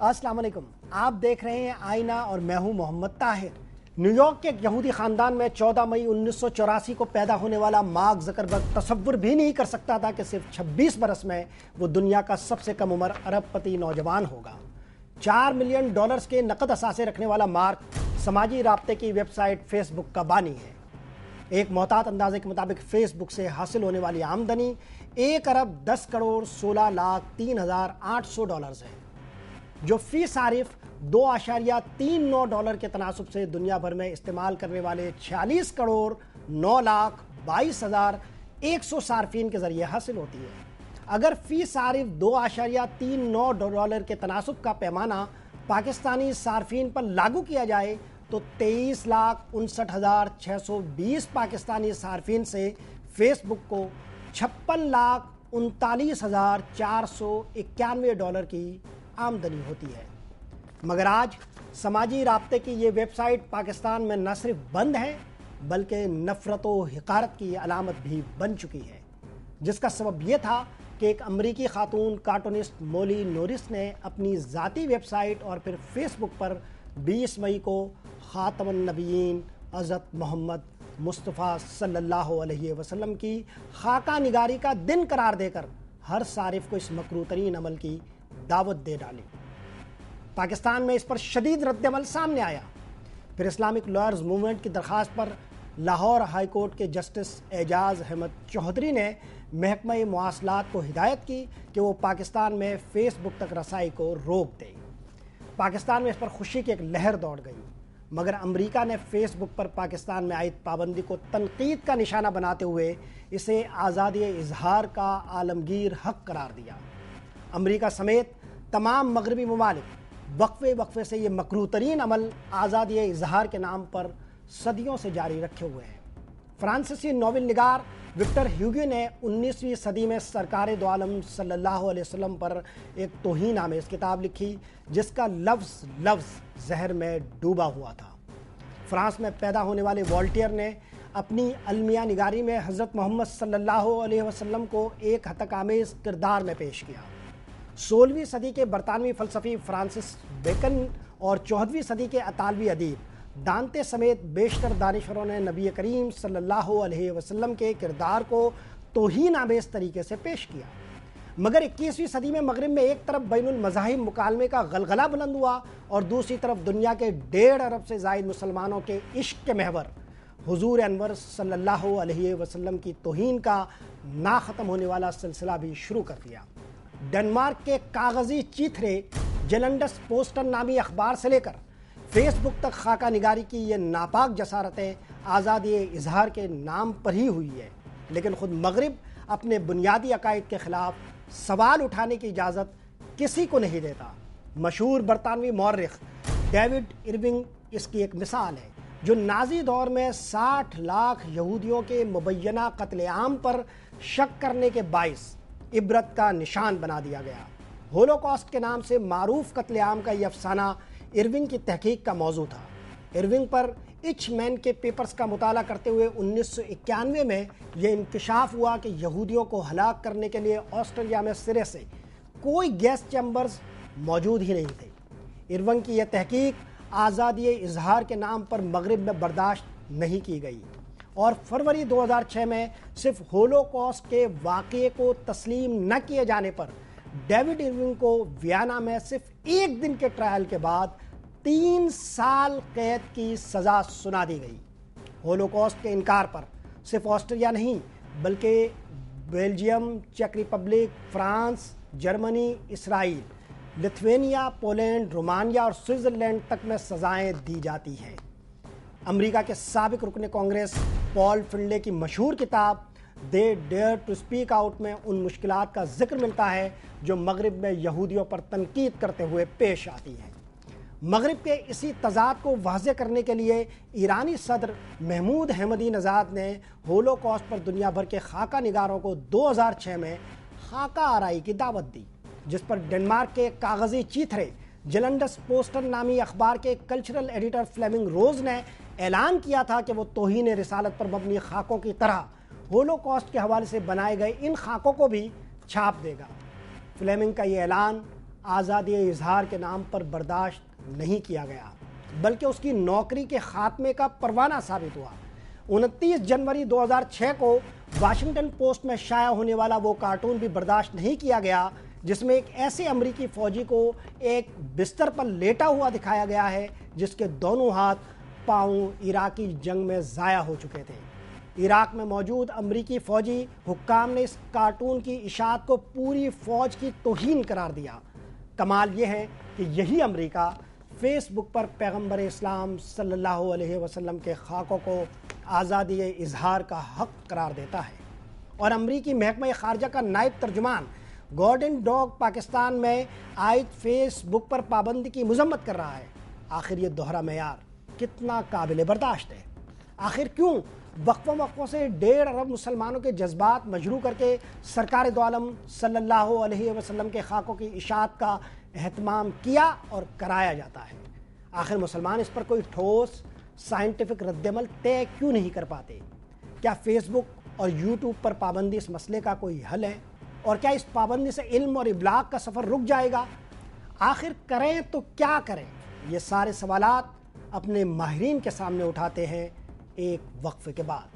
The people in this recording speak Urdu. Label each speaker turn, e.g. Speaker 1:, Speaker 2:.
Speaker 1: السلام علیکم، آپ دیکھ رہے ہیں آئینہ اور میں ہوں محمد طاہر۔ نیو یارک کے ایک یہودی خاندان میں 14 مئی 1984 کو پیدا ہونے والا مارک زکربرگ تصور بھی نہیں کر سکتا تھا کہ صرف 26 برس میں وہ دنیا کا سب سے کم عمر ارب پتی نوجوان ہوگا۔ $4 ملین کے نقد اثاثے رکھنے والا مارک سماجی رابطے کی ویب سائٹ فیس بک کا بانی ہے۔ ایک محتاط اندازے کے مطابق فیس بک سے حاصل ہونے والی آمدنی $1,10,03,800 ہے، جو فی صارف $2.39 کے تناسب سے دنیا بھر میں استعمال کرنے والے 46,09,22,100 صارفین کے ذریعے حاصل ہوتی ہے۔ اگر فی صارف $2.39 کے تناسب کا پیمانہ پاکستانی صارفین پر لاگو کیا جائے تو 23,59,620 پاکستانی صارفین سے فیس بک کو $56,39,491 کی آمدنی ہوتی ہے۔ مگر آج سماجی رابطے کی یہ ویب سائٹ پاکستان میں نہ صرف بند ہے بلکہ نفرت و حقارت کی علامت بھی بن چکی ہے، جس کا سبب یہ تھا کہ ایک امریکی خاتون کارٹونسٹ مولی نورس نے اپنی ذاتی ویب سائٹ اور پھر فیس بک پر 20 مئی کو خاتم النبیین حضرت محمد مصطفیٰ صلی اللہ علیہ وسلم کی خاکہ نگاری کا دن قرار دے کر ہر صارف کو اس مکروہ ترین عمل کی دعوت دے ڈالی۔ پاکستان میں اس پر شدید رد عمل سامنے آیا۔ پھر اسلامک لائرز موومنٹ کی درخواست پر لاہور ہائی کورٹ کے جسٹس اعجاز احمد چودھری نے محکمہ مواصلات کو ہدایت کی کہ وہ پاکستان میں فیس بک تک رسائی کو روک دے۔ پاکستان میں اس پر خوشی کی ایک لہر دوڑ گئی، مگر امریکہ نے فیس بک پر پاکستان میں عائد پابندی کو تنقید کا نشانہ بناتے ہوئے اسے آزادی اظہار کا عالمگیر حق قرار دیا۔ امریکہ سمیت تمام مغربی ممالک وقفے سے یہ مکروہ ترین عمل آزادی اظہار کے نام پر صدیوں سے جاری رکھے ہوئے ہیں۔ فرانسیسی ناول نگار وکٹر ہیوگو نے 19ویں صدی میں سرکار دو عالم صلی اللہ علیہ وسلم پر ایک توہین آمیز کتاب لکھی جس کا لفظ زہر میں ڈوبا ہوا تھا۔ فرانس میں پیدا ہونے والے والٹیئر نے اپنی المیہ نگاری میں حضرت محمد صلی اللہ علیہ وسلم کو ایک ہتک آمیز کردار میں پیش کیا۔ 16ویں صدی کے برطانوی فلسفی فرانسس بیکن اور 14ویں صدی کے اطالوی ادیب دانتے سمیت بیشتر دانشوروں نے نبی کریم صلی اللہ علیہ وسلم کے کردار کو توہین آمیز طریقے سے پیش کیا۔ مگر 21ویں صدی میں مغرب میں ایک طرف بین المذاہب مکالمے کا غلغلہ بلند ہوا اور دوسری طرف دنیا کے 1.5 ارب سے زائد مسلمانوں کے عشق کے محور حضور انور صلی اللہ علیہ وسلم کی توہین کا نہ ختم ہونے والا سلسلہ بھی شروع کر دیا۔ ڈنمارک کے کاغذی چیتھرے جلنڈس پوسٹن نامی اخبار سے لے کر فیس بک تک خاکہ نگاری کی یہ ناپاک جسارتیں آزادی اظہار کے نام پر ہی ہوئی ہے، لیکن خود مغرب اپنے بنیادی عقائد کے خلاف سوال اٹھانے کی اجازت کسی کو نہیں دیتا۔ مشہور برطانوی مورخ ڈیوڈ ارونگ اس کی ایک مثال ہے، جو نازی دور میں 60 لاکھ یہودیوں کے مبینہ قتل عام پر شک کرنے کے باعث عبرت کا نشان بنا دیا گیا۔ ہولوکاسٹ کے نام سے معروف قتل عام کا یہ افسانہ ارونگ کی تحقیق کا موضوع تھا۔ ارونگ پر ایچ مین کے پیپرز کا مطالعہ کرتے ہوئے 1991 میں یہ انکشاف ہوا کہ یہودیوں کو ہلاک کرنے کے لیے آسٹریلیا میں سرے سے کوئی گیس چیمبرز موجود ہی نہیں تھے۔ ارونگ کی یہ تحقیق آزادی اظہار کے نام پر مغرب میں برداشت نہیں کی گئی اور فروری 2006 میں صرف ہولوکاسٹ کے واقعے کو تسلیم نہ کیے جانے پر ڈیوڈ ارونگ کو ویانا میں صرف 1 دن کے ٹرائل کے بعد 3 سال قید کی سزا سنا دی گئی۔ ہولوکاسٹ کے انکار پر صرف آسٹریلیا نہیں بلکہ بیلجیم، چیک ریپبلک، فرانس، جرمنی، اسرائیل، لتھوینیا، پولینڈ، رومانیہ اور سوئٹزرلینڈ تک میں سزائیں دی جاتی ہیں۔ امریکہ کے سابق رکن کانگریس پال فنلے کی مشہور کتاب دے ڈیئر ٹو اسپیک آؤٹ میں ان مشکلات کا ذکر ملتا ہے جو مغرب میں یہودیوں پر تنقید کرتے ہوئے پیش آتی ہیں۔ مغرب کے اسی تضاد کو واضح کرنے کے لیے ایرانی صدر محمود احمدی نژاد نے ہولوکاسٹ پر دنیا بھر کے خاکہ نگاروں کو 2006 میں خاکہ آرائی کی دعوت دی، جس پر ڈنمارک کے کاغذی چیتھرے جلنڈس پوسٹن نامی اخبار کے کلچرل ایڈیٹر فلیمنگ روز نے اعلان کیا تھا کہ وہ توہین رسالت پر مبنی خاکوں کی طرح ہولوکاسٹ کے حوالے سے بنائے گئے ان خاکوں کو بھی چھاپ دے گا۔ فلیمنگ کا یہ اعلان آزادی اظہار کے نام پر برداشت نہیں کیا گیا بلکہ اس کی نوکری کے خاتمے کا پروانہ ثابت ہوا۔ 29 جنوری 2006 کو واشنگٹن پوسٹ میں شائع ہونے والا وہ کارٹون بھی برداشت نہیں کیا گیا جس میں ایک ایسے امریکی فوجی کو ایک بستر پر لیٹا ہوا دکھایا گیا ہے جس کے دونوں ہاتھ پاؤں عراقی جنگ میں ضائع ہو چکے تھے۔ عراق میں موجود امریکی فوجی حکام نے اس کارٹون کی اشاعت کو پوری فوج کی توہین قرار دیا۔ کمال یہ ہے کہ یہی امریکہ فیس بک پر پیغمبر اسلام صلی اللہ علیہ وسلم کے خاکوں کو آزادی اظہار کا حق قرار دیتا ہے، اور امریکی محکمہ خارجہ کا نائب ترجمان گورڈن ڈاگ پاکستان میں عائد فیس بک پر پابندی کی مذمت کر رہا ہے۔ آخر یہ دوہرا معیار کتنا قابل برداشت ہے؟ آخر کیوں وقفوں سے 1.5 ارب مسلمانوں کے جذبات مجروح کر کے سرکار دو عالم صلی اللہ علیہ وسلم کے خاکوں کی اشاعت کا اہتمام کیا اور کرایا جاتا ہے؟ آخر مسلمان اس پر کوئی ٹھوس سائنٹیفک رد عمل طے کیوں نہیں کر پاتے؟ کیا فیس بک اور یوٹیوب پر پابندی اس مسئلے کا کوئی حل ہے؟ اور کیا اس پابندی سے علم اور ابلاغ کا سفر رک جائے گا؟ آخر کریں تو کیا کریں؟ یہ سارے سوالات اپنے ماہرین کے سامنے اٹھاتے ہیں ایک وقفے کے بعد۔